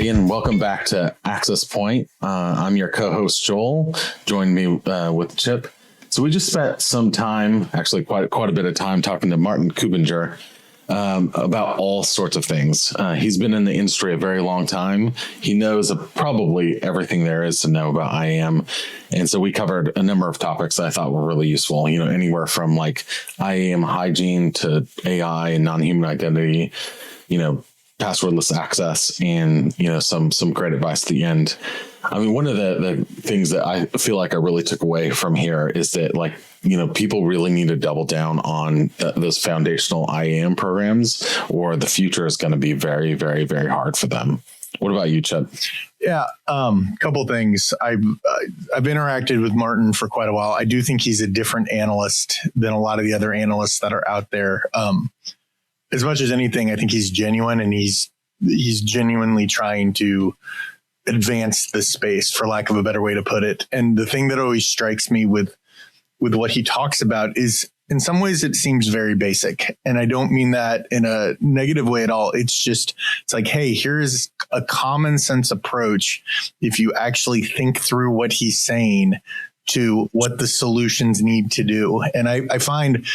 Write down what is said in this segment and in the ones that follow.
everybody, and welcome back to Access Point. I'm your co-host, Joel. Join me with Chip. So we just spent some time, actually quite a bit of time, talking to Martin Kuppinger about all sorts of things. He's been in the industry a very long time. He knows probably everything there is to know about IAM. And so we covered a number of topics that I thought were really useful, anywhere from like IAM hygiene to AI and non-human identity, passwordless access, and some great advice at the end. I mean, one of the things that I feel like I really took away from here is that people really need to double down on those foundational IAM programs, or the future is going to be very, very, very hard for them. What about you, Chip? Yeah, couple things. I've interacted with Martin for quite a while. I do think he's a different analyst than a lot of the other analysts that are out there. As much as anything, I think he's genuine, and he's genuinely trying to advance the space, for lack of a better way to put it. And the thing that always strikes me with what he talks about is, in some ways, it seems very basic. And I don't mean that in a negative way at all. It's like, hey, here's a common sense approach if you actually think through what he's saying to what the solutions need to do. And I find,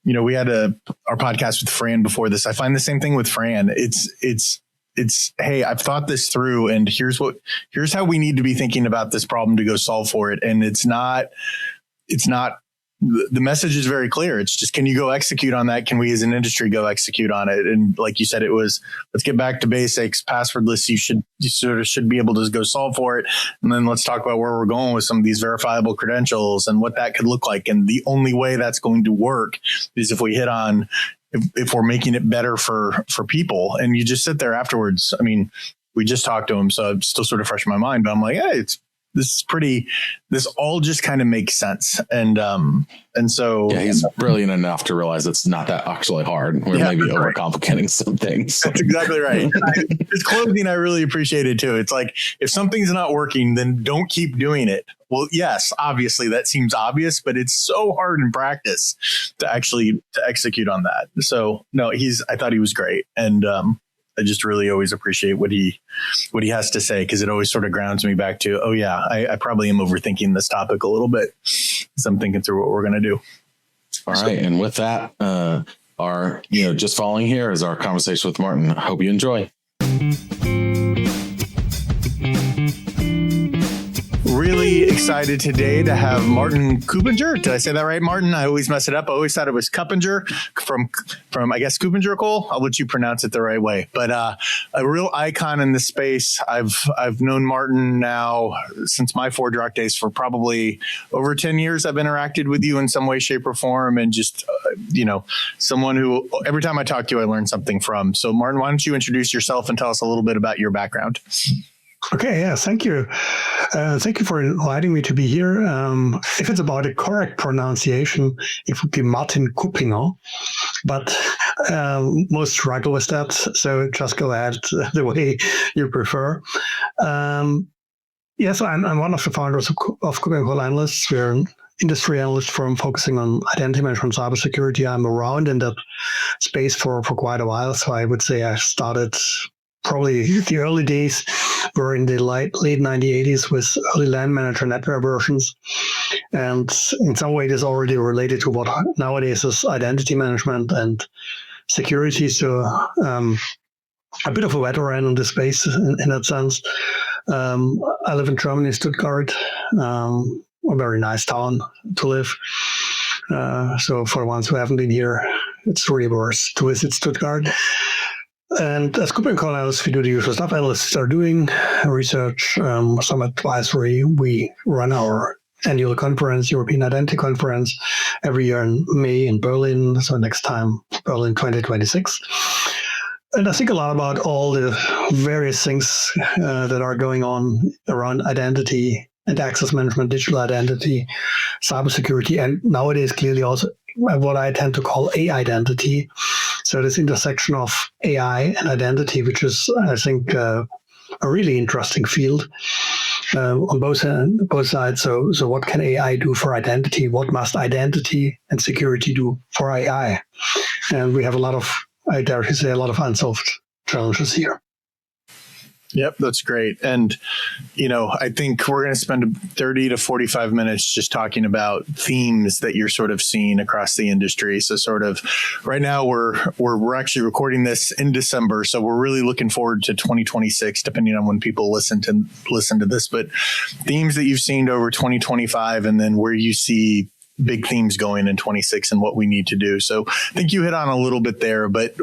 we had our podcast with Fran before this. I find the same thing with Fran. It's, hey, I've thought this through, and here's how we need to be thinking about this problem to go solve for it. And it's not, the message is very clear. It's just, can you go execute on that? Can we as an industry go execute on it? And like you said, it was, let's get back to basics, passwordless. You sort of should be able to go solve for it. And then let's talk about where we're going with some of these verifiable credentials and what that could look like. And the only way that's going to work is if we hit on, if we're making it better for people. And you just sit there afterwards. I mean, we just talked to him, so it's still sort of fresh in my mind, but I'm like, hey, this all just kind of makes sense. And so he's brilliant enough to realize it's not that actually hard. We're maybe overcomplicating some things. That's exactly right. His closing, I really appreciated too. It's like, if something's not working, then don't keep doing it. Well, yes, obviously that seems obvious, but it's so hard in practice to actually execute on that. So no, I thought he was great. And, I just really always appreciate what he has to say, because it always sort of grounds me back to, oh yeah, I probably am overthinking this topic a little bit, as I'm thinking through what we're going to do. All right. And with that, our, just following here is our conversation with Martin. I hope you enjoy. Really excited today to have Martin Kuppinger. Did I say that right, Martin? I always mess it up. I always thought it was Kuppinger from I guess KuppingerCole. I'll let you pronounce it the right way. But a real icon in this space. I've known Martin now since my ForgeRock days for probably over 10 years. I've interacted with you in some way, shape, or form, and just someone who every time I talk to you, I learn something from. So, Martin, why don't you introduce yourself and tell us a little bit about your background? Okay, yeah, thank you. Thank you for inviting me to be here. If it's about the correct pronunciation, it would be Martin Kuppinger, but most struggle with that, so just go ahead the way you prefer. Yes, I'm one of the founders of Principal Analyst. We're an industry analyst firm focusing on identity management, cybersecurity. I'm around in that space for quite a while, so I would say I started probably the early days were in the late 1980s with early LAN manager network versions. And in some way, it is already related to what nowadays is identity management and security. So a bit of a veteran in the space in that sense. I live in Germany, Stuttgart, a very nice town to live. So for the ones who haven't been here, it's really worth to visit Stuttgart. And as KuppingerCole analysts, we do the usual stuff analysts are doing, research, some advisory. We run our annual conference, European Identity Conference, every year in May in Berlin. So next time, Berlin 2026. And I think a lot about all the various things that are going on around identity and access management, digital identity, cybersecurity, and nowadays clearly also what I tend to call AI-identity. So this intersection of AI and identity, which is, I think, a really interesting field on both sides. So what can AI do for identity? What must identity and security do for AI? And we have a lot of, I dare to say, a lot of unsolved challenges here. Yep, that's great. And, I think we're going to spend 30 to 45 minutes just talking about themes that you're sort of seeing across the industry. So sort of right now we're actually recording this in December. So we're really looking forward to 2026, depending on when people listen to this. But themes that you've seen over 2025 and then where you see big themes going in 26 and what we need to do. So I think you hit on a little bit there, but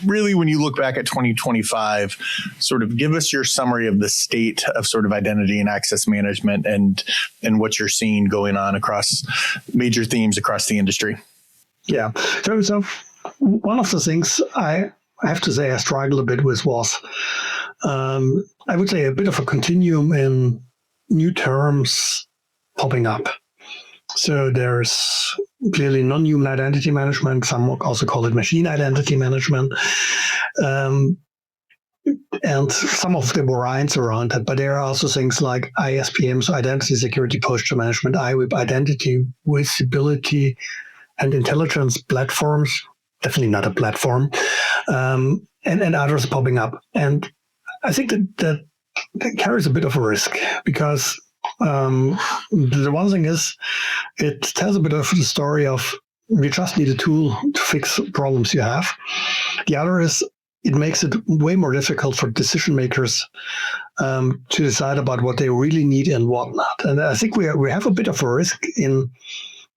really when you look back at 2025, sort of give us your summary of the state of sort of identity and access management and what you're seeing going on across major themes across the industry. Yeah. So one of the things I have to say I struggled a bit with was, I would say a bit of a continuum in new terms popping up. So there's clearly non-human identity management. Some also call it machine identity management. And some of the variants around that. But there are also things like ISPM, so Identity Security Posture Management, IWIP, Identity Visibility and Intelligence Platforms. Definitely not a platform. And others popping up. And I think that carries a bit of a risk because the one thing is it tells a bit of the story of you just need a tool to fix problems you have. The other is it makes it way more difficult for decision makers to decide about what they really need and what not. And I think we have a bit of a risk in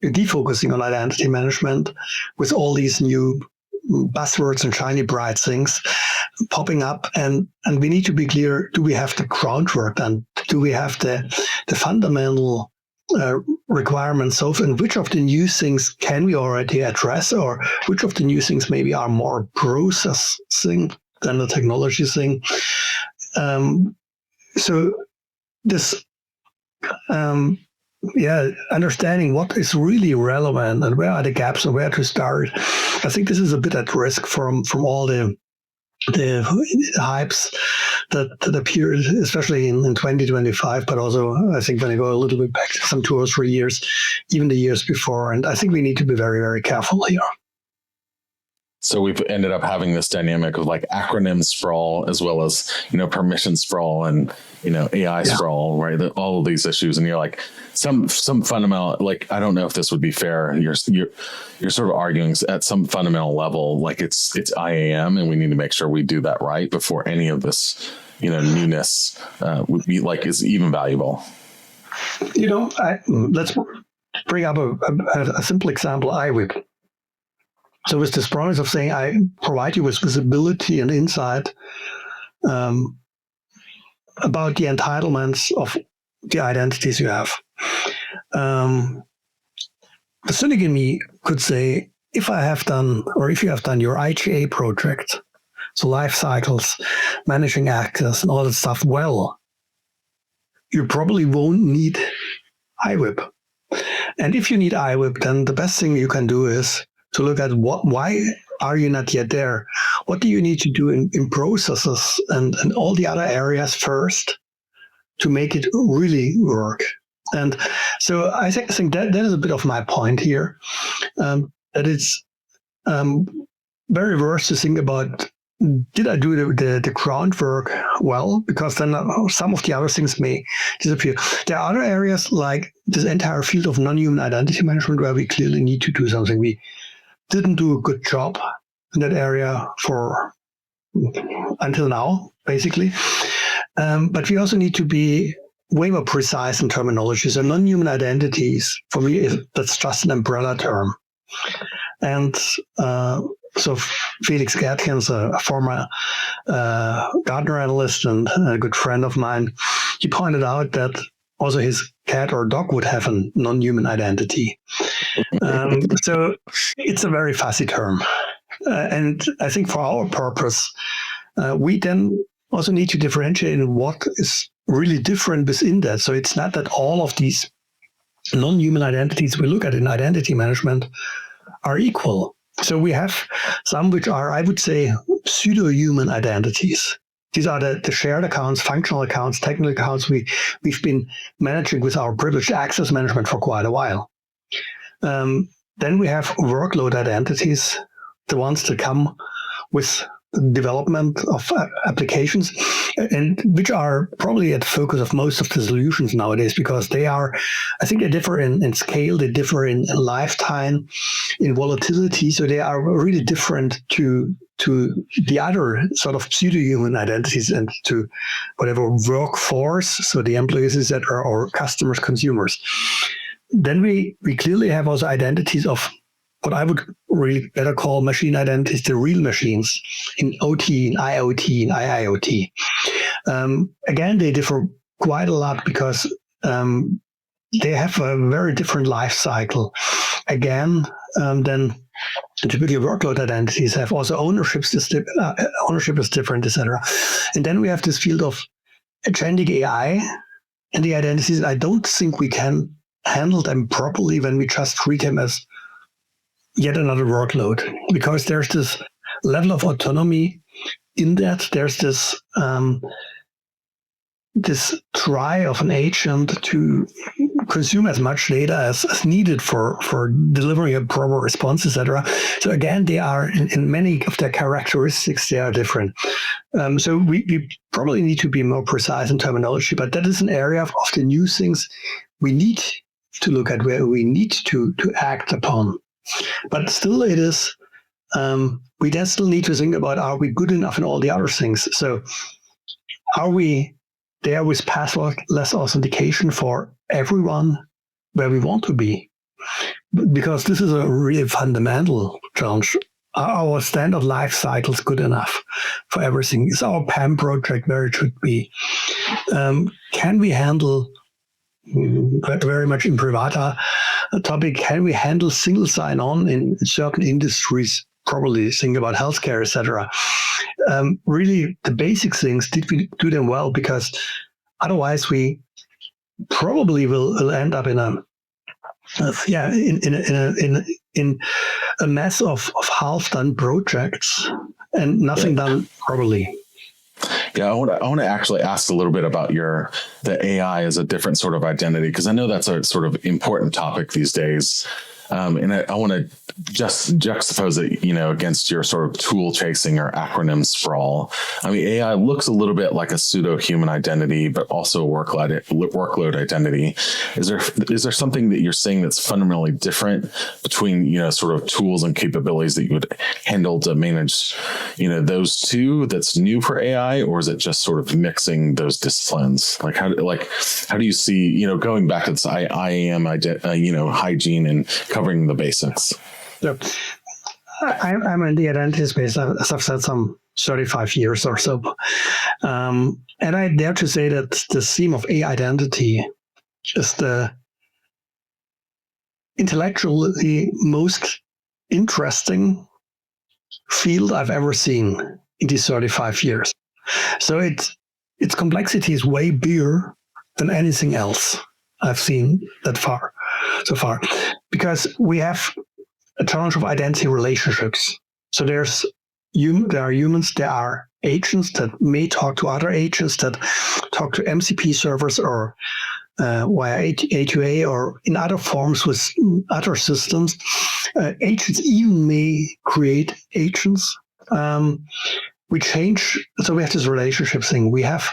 defocusing on identity management with all these new buzzwords and shiny bright things popping up, and we need to be clear: do we have the groundwork done? Do we have the fundamental requirements of, and which of the new things can we already address, or which of the new things maybe are more process thing than the technology thing? So this understanding what is really relevant and where are the gaps and where to start. I think this is a bit at risk from all the hypes that appeared, especially in 2025, but also I think when I go a little bit back some 2 or 3 years, even the years before. And I think we need to be very, very careful here. So we've ended up having this dynamic of like acronym sprawl as well as, permission sprawl and, AI sprawl, right? All of these issues. And you're like some fundamental, like, I don't know if this would be fair. You're sort of arguing at some fundamental level, like it's IAM and we need to make sure we do that right before any of this, newness would be like is even valuable. Let's bring up a simple example, IWIP. So with this promise of saying, I provide you with visibility and insight about the entitlements of the identities you have. The cynic in me could say, if you have done your IGA project, so life cycles, managing access and all that stuff well, you probably won't need IWIP. And if you need IWIP, then the best thing you can do is to look at why are you not yet there? What do you need to do in processes and all the other areas first to make it really work? And so I think that is a bit of my point here, that it's very worth to think about, did I do the groundwork well? Because then some of the other things may disappear. There are other areas like this entire field of non-human identity management where we clearly need to do something. We didn't do a good job in that area until now, basically. But we also need to be way more precise in terminology. So non-human identities, for me, that's just an umbrella term. And so Felix Gatkins, a former Gartner analyst and a good friend of mine, he pointed out that also his cat or dog would have a non-human identity. So it's a very fuzzy term. And I think for our purpose, we then also need to differentiate what is really different within that. So it's not that all of these non-human identities we look at in identity management are equal. So we have some which are, I would say, pseudo-human identities. These are the shared accounts, functional accounts, technical accounts we've been managing with our privileged access management for quite a while. Then we have workload identities, the ones that come with development of applications, and which are probably at the focus of most of the solutions nowadays, because they differ in scale, they differ in lifetime, in volatility, so they are really different to the other sort of pseudo-human identities and to whatever workforce, so the employees that are our customers, consumers. Then we clearly have also identities of what I would really better call machine identities, the real machines in OT, in IoT, in IIoT. Again, they differ quite a lot because they have a very different life cycle. Again, than typically workload identities have. Also ownership is different, etc. And then we have this field of agentic AI and the identities. I don't think we can handle them properly when we just treat them as yet another workload, because there's this level of autonomy in that. There's this this try of an agent to consume as much data as needed for delivering a proper response, etc. So again, they are in many of their characteristics, they are different. So we probably need to be more precise in terminology, but that is an area of the new things we need to look at, where we need to act upon. But still it is, we then still need to think about, are we good enough in all the other things? So are we there with passwordless authentication for everyone where we want to be? Because this is a really fundamental challenge. Are our standard life cycles good enough for everything? Is our PAM project where it should be? Can we handle, very much in Privata topic, can we handle single sign-on in certain industries properly? Think about healthcare, etc. Really, the basic things, did we do them well? Because otherwise, we probably will end up in a mess of half-done projects and nothing done properly. Yeah, I want to actually ask a little bit about the AI as a different sort of identity, because I know that's a sort of important topic these days. And I want to just juxtapose it, against your sort of tool chasing or acronym sprawl. I mean, AI looks a little bit like a pseudo-human identity, but also a workload identity. Is there something that you're seeing that's fundamentally different between, sort of tools and capabilities that you would handle to manage, those two that's new for AI, or is it just sort of mixing those disciplines? How do you see, going back to this IAM, hygiene and covering the basics? So I'm in the identity space, as I've said, some 35 years or so. And I dare to say that the theme of identity is the intellectually most interesting field I've ever seen in these 35 years. So its complexity is way bigger than anything else I've seen so far, because we have a challenge of identity relationships. So there are humans, there are agents that may talk to other agents, that talk to MCP servers or via A2A or in other forms with other systems. Agents even may create agents. We change, so we have this relationship thing. We have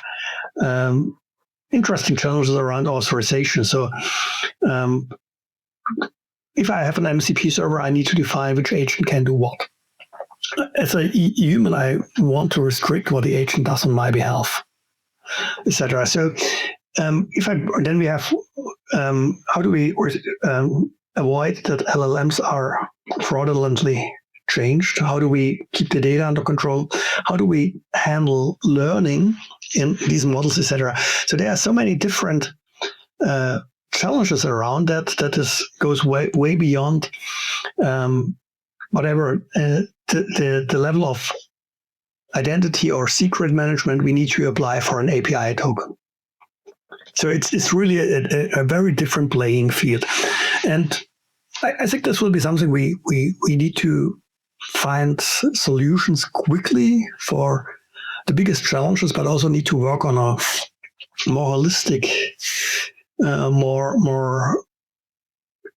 interesting challenges around authorization. So if I have an MCP server, I need to define which agent can do what. As a human, I want to restrict what the agent does on my behalf, etc. So then we have, how do we avoid that LLMs are fraudulently changed? How do we keep the data under control? How do we handle learning in these models, etc.? So there are so many different challenges around that goes way beyond whatever the level of identity or secret management we need to apply for an API token. So it's really a very different playing field, and I think this will be something we need to find solutions quickly for the biggest challenges, but also need to work on a more holistic, more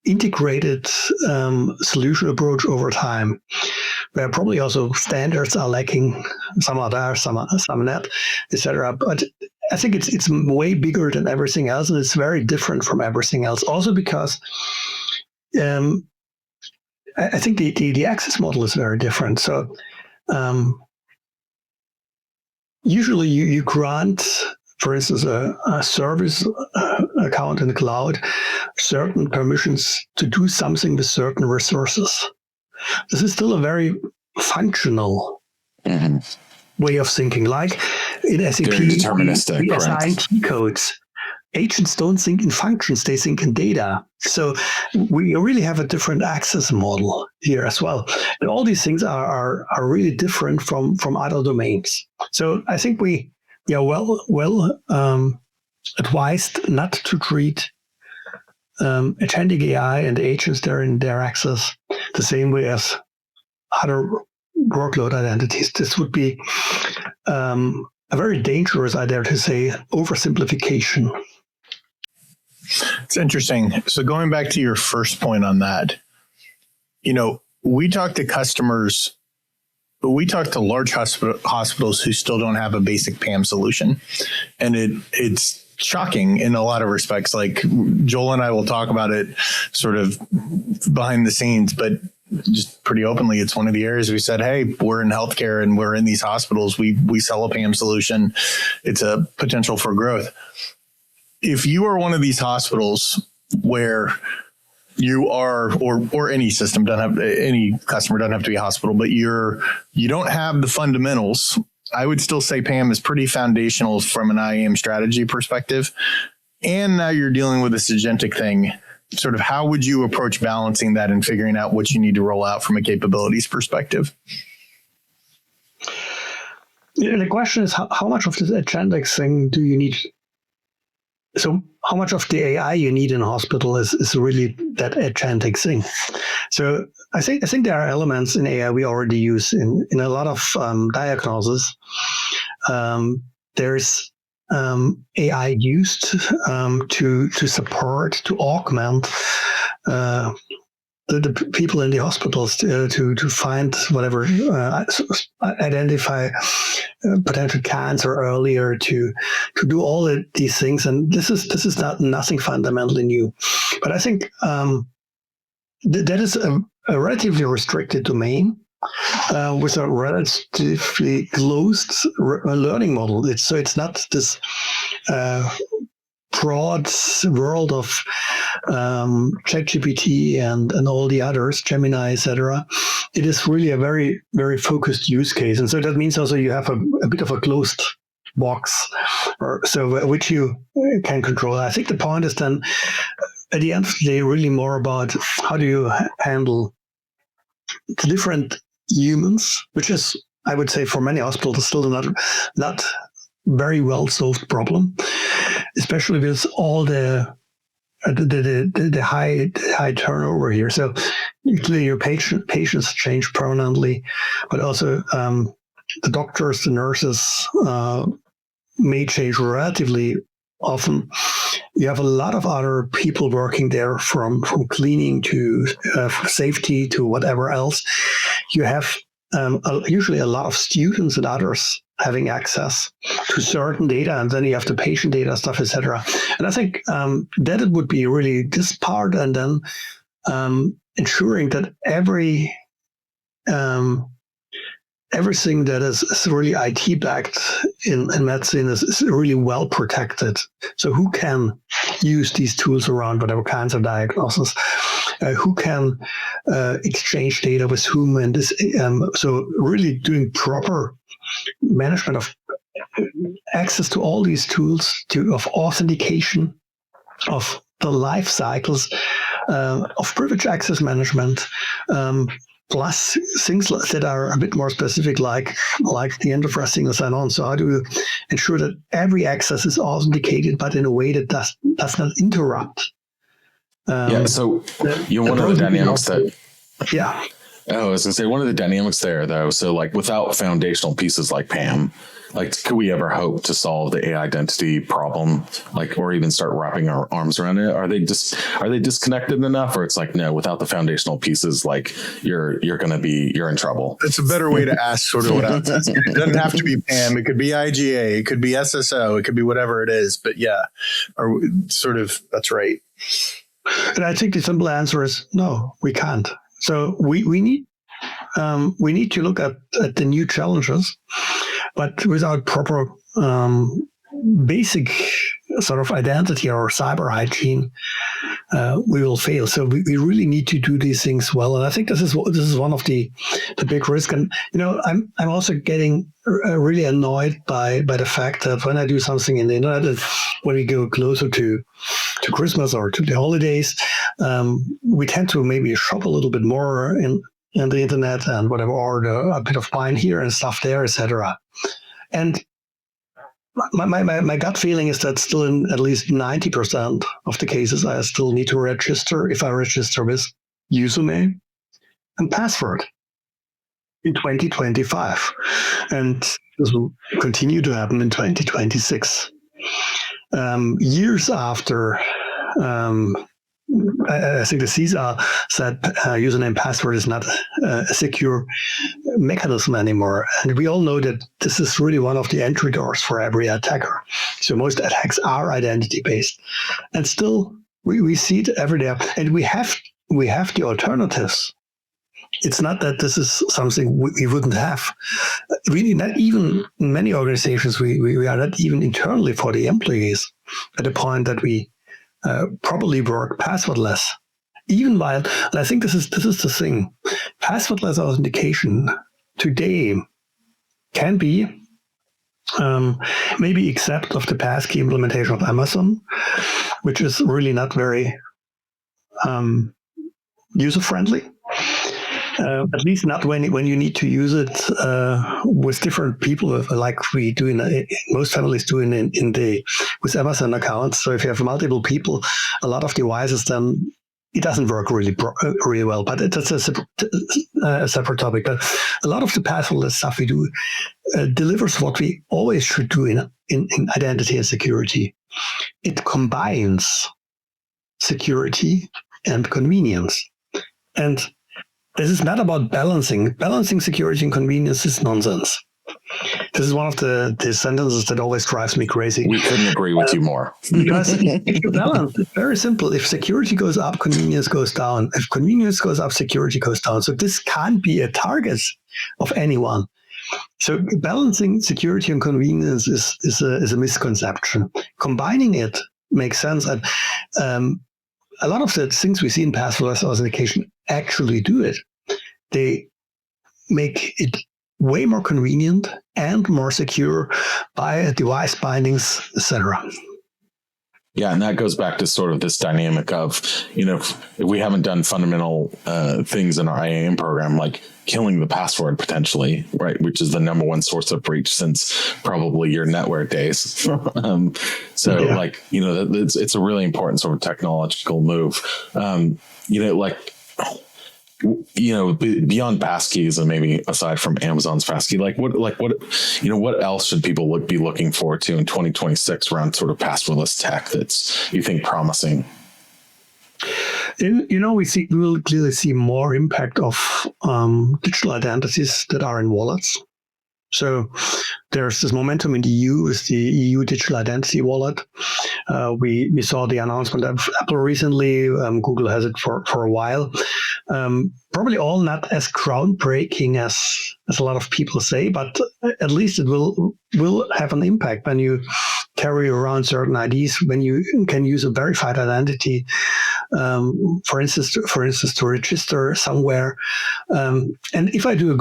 integrated solution approach over time. where probably also standards are lacking. Some are there, some not, etc. But I think it's way bigger than everything else, and it's very different from everything else. Also because I think the access model is very different. So usually you grant, for instance, a service account in the cloud, certain permissions to do something with certain resources. This is still a very functional way of thinking. Like in SAP, very deterministic, we assign key codes. Agents don't think in functions, they think in data. So we really have a different access model here as well. And all these things are really different from other domains. So I think we are well advised not to treat agentic AI and agents there in their access the same way as other workload identities. This would be a very dangerous, I dare to say, oversimplification. It's interesting. So going back to your first point on that, we talk to customers, but we talk to large hospitals who still don't have a basic PAM solution. And it's shocking in a lot of respects. Like Joel and I will talk about it sort of behind the scenes, but just pretty openly, it's one of the areas we said, hey, we're in healthcare and we're in these hospitals. We sell a PAM solution. It's a potential for growth. If you are one of these hospitals where you are, or any system any customer doesn't have to be a hospital, but you don't have the fundamentals, I would still say PAM is pretty foundational from an IAM strategy perspective. And now you're dealing with this agentic thing. Sort of how would you approach balancing that and figuring out what you need to roll out from a capabilities perspective? The question is, how much of this agentic thing do you need? So how much of the AI you need in a hospital is really that agentic thing? So I think there are elements in AI we already use in a lot of diagnosis. There's AI used to support, to augment the people in the hospitals to find whatever, identify potential cancer earlier, to do all of these things. And this is nothing fundamentally new. But I think that is a relatively restricted domain with a relatively closed learning model. It's not this broad world of ChatGPT and all the others, Gemini, etc. It is really a very, very focused use case. And so that means also you have a bit of a closed box, which you can control. I think the point is then, at the end of the day, really more about how do you handle the different humans, which is, I would say, for many hospitals still not very well solved problem, especially with all the high turnover here. So usually your patients change permanently, but also the doctors, the nurses may change relatively often. You have a lot of other people working there, from cleaning to safety to whatever else. You have usually a lot of students and others having access to certain data, and then you have the patient data stuff, etc. And I think that it would be really this part, and then ensuring that everything that is really IT backed in medicine is really well protected. So who can use these tools around whatever kinds of diagnosis? Who can exchange data with whom? And this, so really doing proper management of access to all these tools, of authentication, of the life cycles, of privilege access management, plus things that are a bit more specific, like the enterprise single sign-on. So how do you ensure that every access is authenticated, but in a way that does not interrupt? So one of the dynamics that... Yeah. Oh, I was gonna say one of the dynamics there though. So like without foundational pieces like PAM, like could we ever hope to solve the AI identity problem, like or even start wrapping our arms around it? Are they disconnected enough, or it's like no, without the foundational pieces, like you're in trouble? That's a better way to ask sort of what I was asking. It doesn't have to be PAM. It could be IGA. It could be SSO. It could be whatever it is. But yeah, or sort of that's right. And I think the simple answer is no, we can't. So we need to look at the new challenges, but without proper basic sort of identity or cyber hygiene, we will fail. So we really need to do these things well. And I think this is one of the big risks. And I'm also getting really annoyed by the fact that when I do something in the internet, when we go closer to Christmas or to the holidays, we tend to maybe shop a little bit more in the internet and whatever, or a bit of wine here and stuff there, etc. And my gut feeling is that still in at least 90% of the cases, I still need to register if I register with username and password in 2025. And this will continue to happen in 2026. Years after, I think the CISA said username password is not a secure mechanism anymore. And we all know that this is really one of the entry doors for every attacker. So most attacks are identity based. And still, we see it every day. And we have the alternatives. It's not that this is something we wouldn't have. Really, not even in many organizations, we are not even internally for the employees at the point that we probably work passwordless. Even while, and I think this is the thing, passwordless authentication today can be maybe except of the passkey implementation of Amazon, which is really not very user friendly. At least not when you need to use it with different people, like we do in most families do with Amazon accounts. So if you have multiple people, a lot of devices, then it doesn't work really well. But that's a separate topic. But a lot of the passwordless stuff we do delivers what we always should do in identity and security. It combines security and convenience, and this is not about balancing. Balancing security and convenience is nonsense. This is one of the sentences that always drives me crazy. We couldn't agree with you more. Because if you balance, it's very simple. If security goes up, convenience goes down. If convenience goes up, security goes down. So this can't be a target of anyone. So balancing security and convenience is a misconception. Combining it makes sense. And a lot of the things we see in passwordless authentication actually do it. They make it way more convenient and more secure by device bindings, etc. Yeah, and that goes back to sort of this dynamic of, if we haven't done fundamental things in our IAM program, like killing the password potentially, right, which is the number one source of breach since probably your NetWare days. It's a really important sort of technological move. Beyond passkeys and maybe aside from Amazon's passkey, what else should people be looking forward to in 2026 around sort of passwordless tech that's you think promising? We will clearly see more impact of digital identities that are in wallets. So there's this momentum in the EU with the EU Digital Identity Wallet. We saw the announcement of Apple recently. Google has it for a while. Probably all not as groundbreaking as a lot of people say, but at least it will have an impact when you carry around certain IDs, when you can use a verified identity, for instance, to register somewhere. And if we do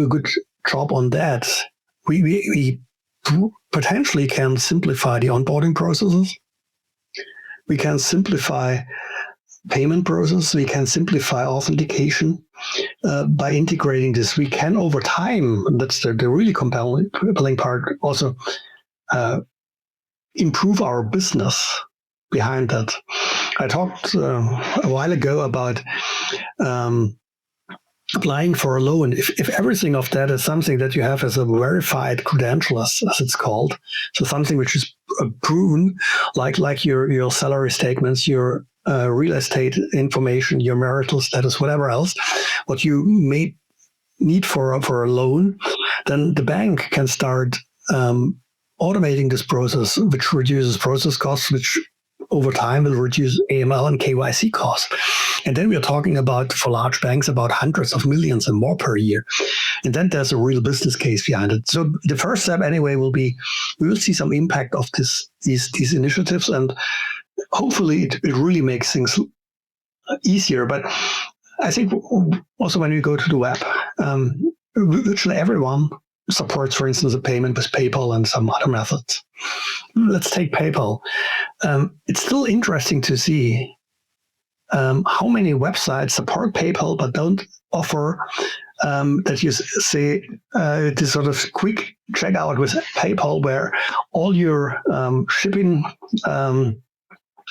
a good job on that, we potentially can simplify the onboarding processes. We can simplify payment process. We can simplify authentication by integrating this. We can, over time, that's the really compelling part, also improve our business behind that. I talked a while ago about applying for a loan, if everything of that is something that you have as a verified credential, as it's called, so something which is proven, like your salary statements, your real estate information, your marital status, whatever else, what you may need for a loan, then the bank can start automating this process, which reduces process costs, which over time will reduce AML and KYC costs. And then we are talking about, for large banks, about hundreds of millions and more per year. And then there's a real business case behind it. So the first step anyway will be, we will see some impact of these initiatives, and hopefully it really makes things easier. But I think also when we go to the web, virtually everyone supports, for instance, a payment with PayPal and some other methods. Let's take PayPal. It's still interesting to see how many websites support PayPal but don't offer that you say this sort of quick checkout with PayPal, where all your shipping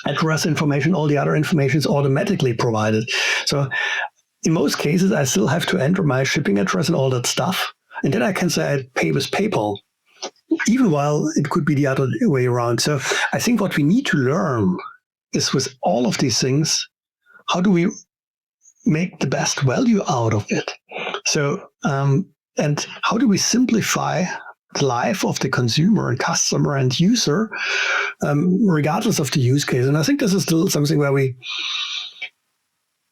address information, all the other information is automatically provided. So in most cases, I still have to enter my shipping address and all that stuff. And then I can say I pay with PayPal, even while it could be the other way around. So I think what we need to learn is, with all of these things, how do we make the best value out of it? So, and how do we simplify the life of the consumer and customer and user, regardless of the use case? And I think this is still something where we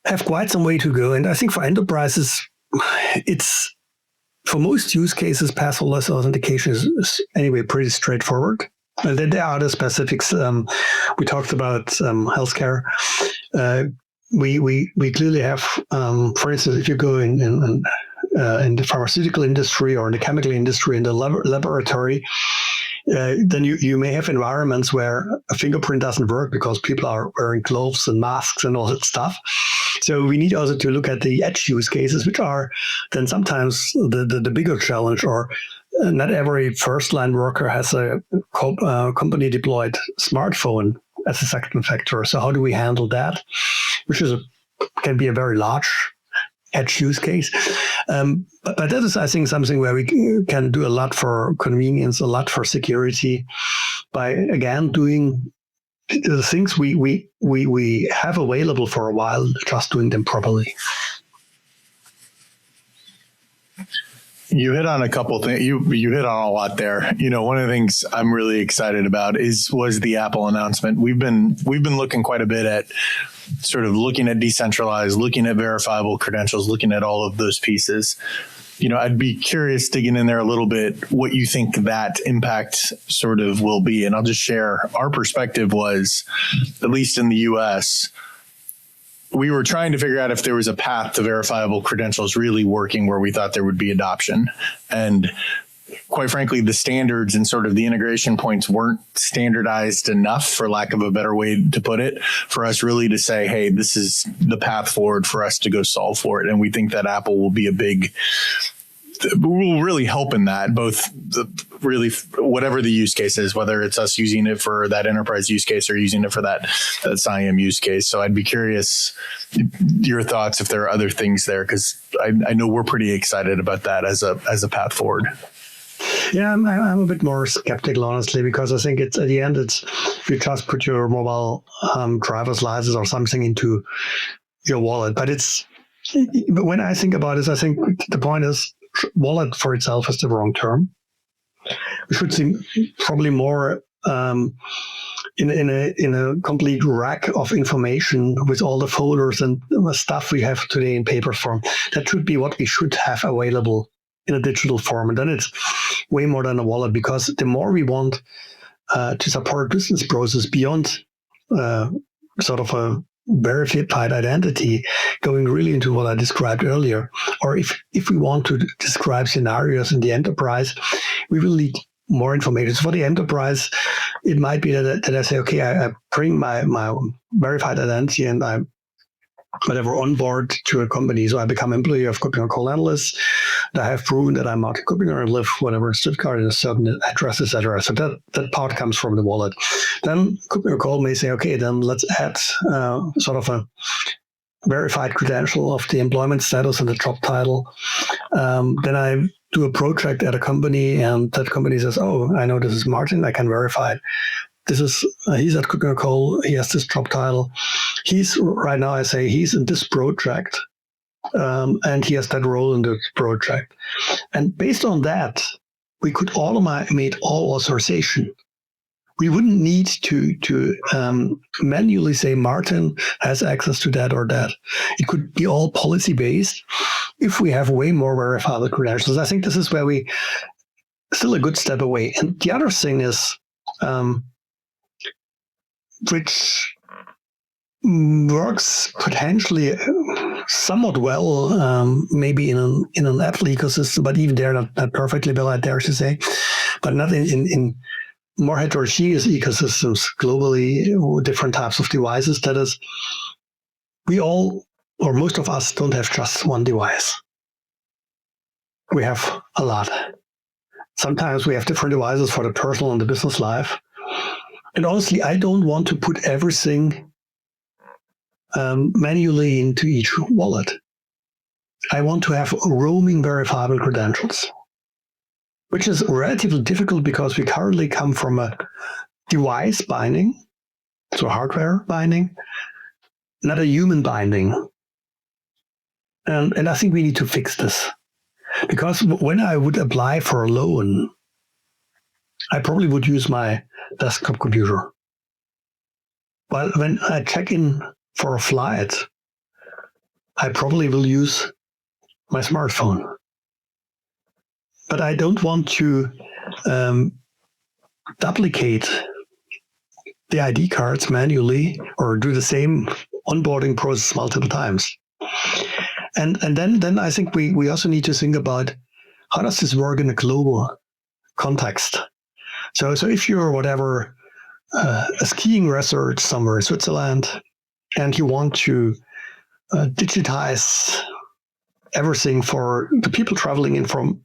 have quite some way to go. And I think for enterprises, it's, for most use cases, passwordless authentication is anyway pretty straightforward. And then there are other specifics. We talked about healthcare. We clearly have, for instance, if you go in the pharmaceutical industry or in the chemical industry, in the laboratory, then you may have environments where a fingerprint doesn't work because people are wearing gloves and masks and all that stuff. So we need also to look at the edge use cases, which are then sometimes the bigger challenge, or not every first-line worker has a company deployed smartphone as a second factor. So how do we handle that? Which can be a very large edge use case. But that is, I think, something where we can do a lot for convenience, a lot for security, by, again, doing the things we have available for a while, just doing them properly. You hit on a couple things. You hit on a lot there. One of the things I'm really excited about was the Apple announcement. We've been looking quite a bit at sort of looking at decentralized, looking at verifiable credentials, looking at all of those pieces. I'd be curious, digging in there a little bit, what you think that impact sort of will be. And I'll just share our perspective was, at least in the US, we were trying to figure out if there was a path to verifiable credentials really working where we thought there would be adoption. And quite frankly, the standards and sort of the integration points weren't standardized enough, for lack of a better way to put it, for us really to say, hey, this is the path forward for us to go solve for it. And we think that Apple will be will really help in that, both really whatever the use case is, whether it's us using it for that enterprise use case or using it for that SIAM use case. So I'd be curious your thoughts if there are other things there, because I know we're pretty excited about that as a path forward. Yeah, I'm a bit more skeptical, honestly, because I think it's, at the end, it's, if you just put your mobile driver's license or something into your wallet. But when I think about this, I think the point is, wallet for itself is the wrong term. We should think probably more in a complete rack of information with all the folders and stuff we have today in paper form. That should be what we should have available in a digital form. And then it's way more than a wallet, because the more we want to support business process beyond sort of a verified identity, going really into what I described earlier, or if we want to describe scenarios in the enterprise, we will need more information. So for the enterprise, it might be that I say, okay, I bring my verified identity and I on board to a company. So I become employee of KuppingerCole Analyst. I have proven that I'm Martin Kuppinger and live whatever in Stuttgart in a certain address, etc. So that part comes from the wallet. Then KuppingerCole may say, okay, then let's add sort of verified credential of the employment status and the job title. Then I do a project at a company, and that company says, "Oh, I know this is Martin. I can verify it. This is he's at KuppingerCole. He has this job title. He's right now. I say he's in this project, and he has that role in the project. And based on that, we could automate all authorization. We wouldn't need to manually say Martin has access to that or that. It could be all policy based if we have way more verifiable credentials. I think this is where we still a good step away. And the other thing is, which works potentially somewhat well, maybe in an Apple ecosystem, but even there, not perfectly well, I dare to say, but not in more heterogeneous ecosystems globally, or different types of devices. That is, we all, or most of us, don't have just one device. We have a lot. Sometimes we have different devices for the personal and the business life. And honestly, I don't want to put everything manually into each wallet. I want to have roaming verifiable credentials, which is relatively difficult because we currently come from a device binding, so hardware binding, not a human binding. And I think we need to fix this. Because when I would apply for a loan, I probably would use my desktop computer. But when I check in for a flight, I probably will use my smartphone. But I don't want to duplicate the ID cards manually or do the same onboarding process multiple times. And then I think we also need to think about how does this work in a global context. So if you're whatever a skiing resort somewhere in Switzerland, and you want to digitize everything for the people traveling in from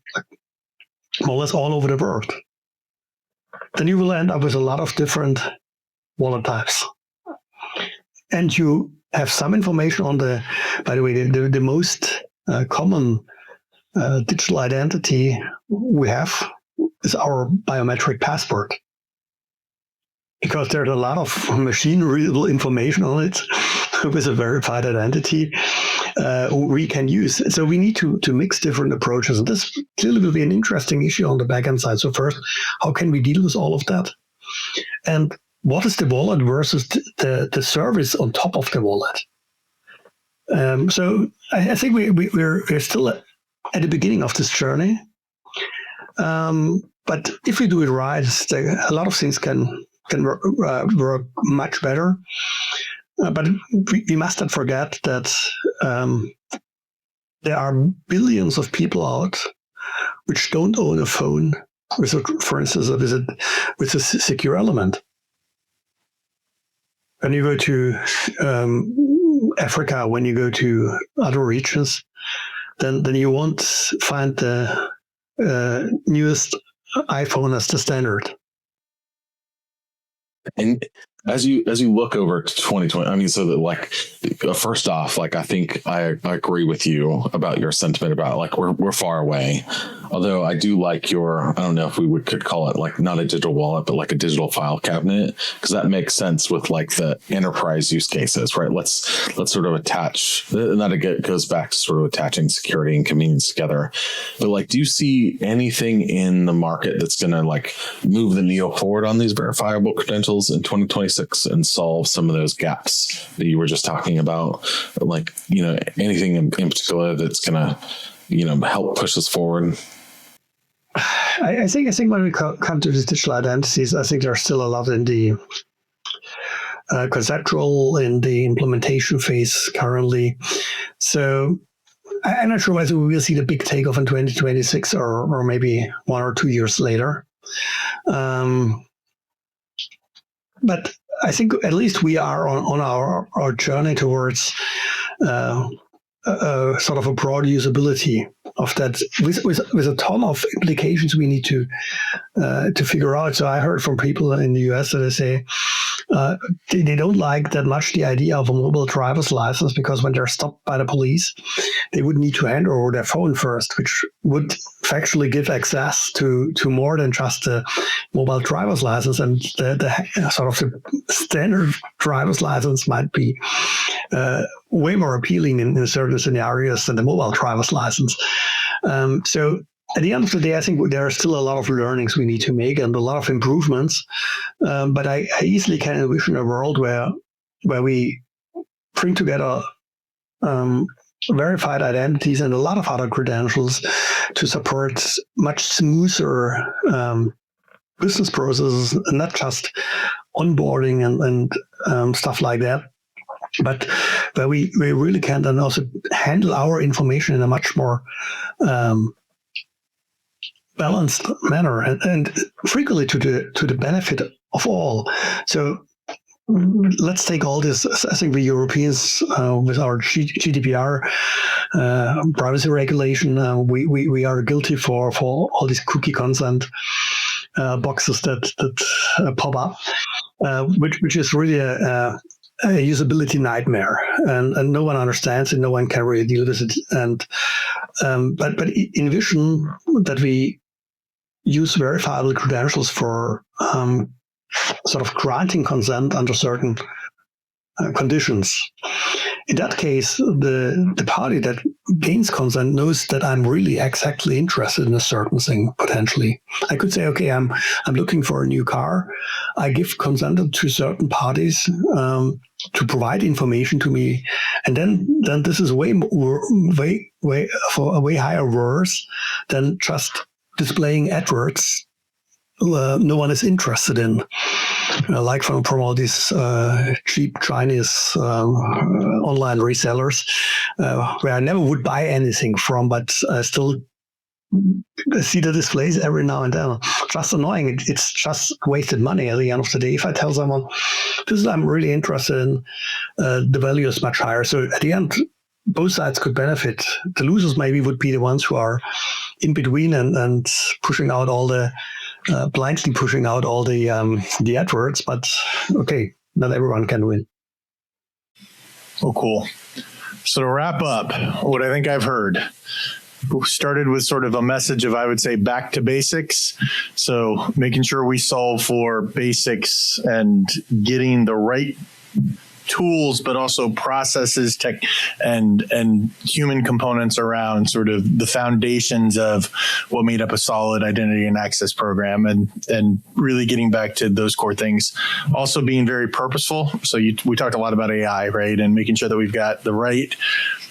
more or less all over the world, then you will end up with a lot of different wallet types. And you have some information on by the way, the most common digital identity we have is our biometric passport. Because there's a lot of machine-readable information on it with a verified identity we can use. So we need to mix different approaches. And this clearly will be an interesting issue on the backend side. So first, how can we deal with all of that? And what is the wallet versus the service on top of the wallet? So I think we're still at the beginning of this journey. But if we do it right, a lot of things can work much better. But we must not forget that there are billions of people out which don't own a phone with, for instance, with a secure element. When you go to Africa, when you go to other regions, then you won't find the newest iPhone as the standard. And as you look over to 2020, I mean, so that like first off, like I think I agree with you about your sentiment about like we're far away. Although I do like I don't know if we could call it like not a digital wallet, but like a digital file cabinet, because that makes sense with like the enterprise use cases, right? Let's sort of attach, and that goes back to sort of attaching security and convenience together. But like, do you see anything in the market that's going to like move the needle forward on these verifiable credentials in 2026 and solve some of those gaps that you were just talking about? Like, anything in particular that's going to, help push us forward? I think when we come to these digital identities, I think there's still a lot in the conceptual, in the implementation phase currently. So I'm not sure whether we will see the big takeoff in 2026 or maybe 1 or 2 years later. But I think at least we are on our journey towards sort of a broad usability of that with a ton of implications we need to figure out. So I heard from people in the US that they say they don't like that much the idea of a mobile driver's license, because when they're stopped by the police, they would need to hand over their phone first, which would factually give access to more than just a mobile driver's license. And the sort of the standard driver's license might be way more appealing in certain scenarios than the mobile driver's license. So at the end of the day, I think there are still a lot of learnings we need to make and a lot of improvements. But I easily can envision a world where we bring together verified identities and a lot of other credentials to support much smoother business processes, not just onboarding and stuff like that, but where we really can then also handle our information in a much more balanced manner and frequently to the benefit of all. So let's take all this. I think we Europeans, with our GDPR privacy regulation, we are guilty for all these cookie consent boxes that pop up, which is really a usability nightmare, and no one understands it. No one can really deal with it. And but envision that we use verifiable credentials for sort of granting consent under certain conditions. In that case, the party that gains consent knows that I'm really exactly interested in a certain thing, potentially. I could say, okay, I'm looking for a new car. I give consent to certain parties to provide information to me. And then this is way for a way higher worse than just displaying adverts no one is interested in, like from all these cheap Chinese online resellers, where I never would buy anything from, but I still see the displays every now and then. Just annoying. It's just wasted money at the end of the day. If I tell someone, this is I'm really interested in, the value is much higher. So at the end, both sides could benefit. The losers maybe would be the ones who are in between and pushing out all the blindly pushing out all the adverts. But okay, not everyone can win. Oh, cool. So to wrap up, what I think I've heard, we started with sort of a message of, I would say, back to basics. So making sure we solve for basics and getting the right tools, but also processes, tech, and human components around sort of the foundations of what made up a solid identity and access program, and really getting back to those core things. Also being very purposeful. So we talked a lot about AI, right? And making sure that we've got the right,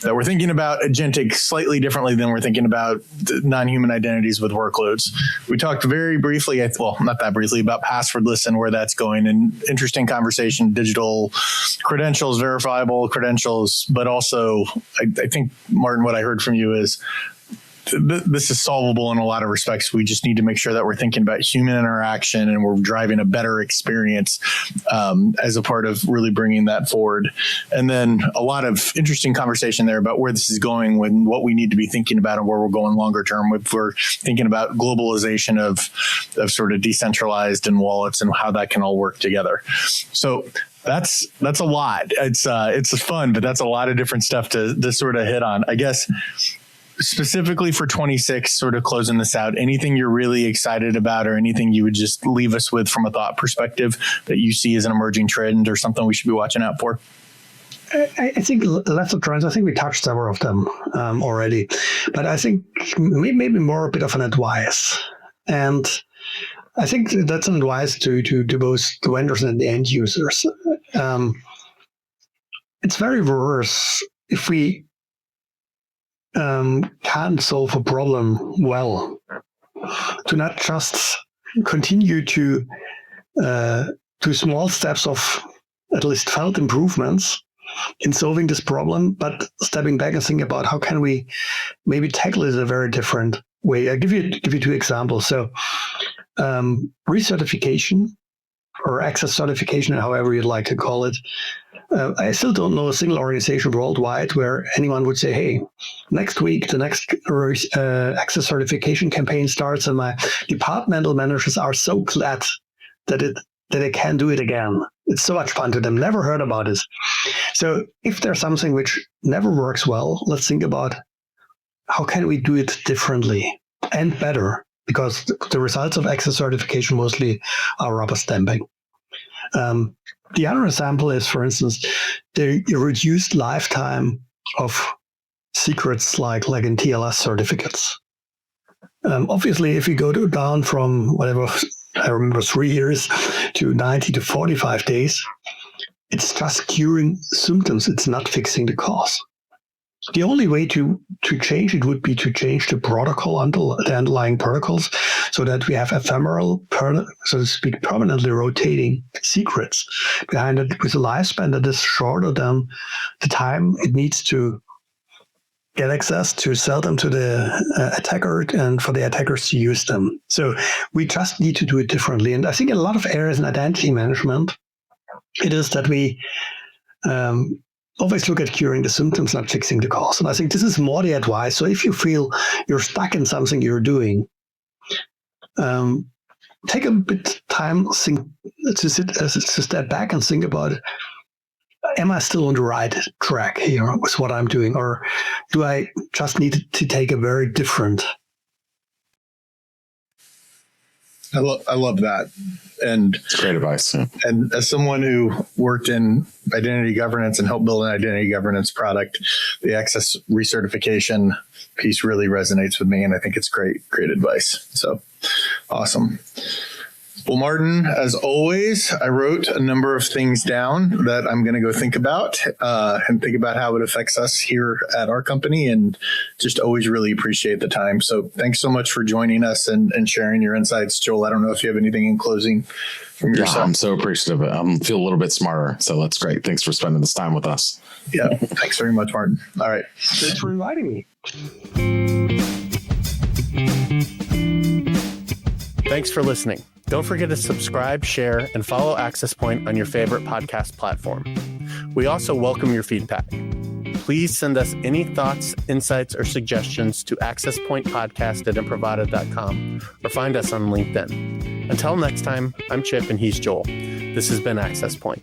that we're thinking about agentic slightly differently than we're thinking about non-human identities with workloads. We talked very briefly, well, not that briefly, about passwordless and where that's going. And interesting conversation, digital credentials, verifiable credentials, but also I think, Martin, what I heard from you is this is solvable in a lot of respects. We just need to make sure that we're thinking about human interaction and we're driving a better experience as a part of really bringing that forward. And then a lot of interesting conversation there about where this is going, when what we need to be thinking about and where we're going longer term. If we're thinking about globalization of sort of decentralized and wallets and how that can all work together. So that's a lot. It's fun, but that's a lot of different stuff to sort of hit on. I guess specifically for 26, sort of closing this out, anything you're really excited about or anything you would just leave us with from a thought perspective that you see as an emerging trend or something we should be watching out for? I think lots of trends. I think we touched several of them already, but I think maybe more a bit of an advice. And I think that's an advice to both the vendors and the end users. It's very worse if we can't solve a problem well, to not just continue to small steps of at least felt improvements in solving this problem, but stepping back and thinking about how can we maybe tackle it in a very different way. I'll give you two examples. So recertification or access certification, however you'd like to call it, I still don't know a single organization worldwide where anyone would say, hey, next week, the next access certification campaign starts, and my departmental managers are so glad that they can do it again. It's so much fun to them. Never heard about this. So if there's something which never works well, let's think about how can we do it differently and better, because the results of access certification mostly are rubber stamping. The other example is, for instance, the reduced lifetime of secrets like in TLS certificates. Obviously, if you go down from whatever, I remember 3 years to 90 to 45 days, it's just curing symptoms. It's not fixing the cause. The only way to change it would be to change the protocol, the underlying protocols, so that we have ephemeral, so to speak, permanently rotating secrets behind it with a lifespan that is shorter than the time it needs to get access to sell them to the attacker and for the attackers to use them. So we just need to do it differently. And I think in a lot of areas in identity management, it is that we always look at curing the symptoms, not fixing the cause. And I think this is more the advice. So if you feel you're stuck in something you're doing, take a bit time to step back and think about, am I still on the right track here with what I'm doing? Or do I just need to take a very different? I love that. And it's great advice. Yeah. And as someone who worked in identity governance and helped build an identity governance product, the access recertification piece really resonates with me. And I think it's great advice. So awesome. Well, Martin, as always, I wrote a number of things down that I'm going to go think about and think about how it affects us here at our company, and just always really appreciate the time. So thanks so much for joining us and sharing your insights. Joel, I don't know if you have anything in closing from your side. I'm so appreciative. I feel a little bit smarter. So that's great. Thanks for spending this time with us. Yeah. Thanks very much, Martin. All right. Thanks for inviting me. Thanks for listening. Don't forget to subscribe, share, and follow Access Point on your favorite podcast platform. We also welcome your feedback. Please send us any thoughts, insights, or suggestions to accesspointpodcast@imprivata.com or find us on LinkedIn. Until next time, I'm Chip and he's Joel. This has been Access Point.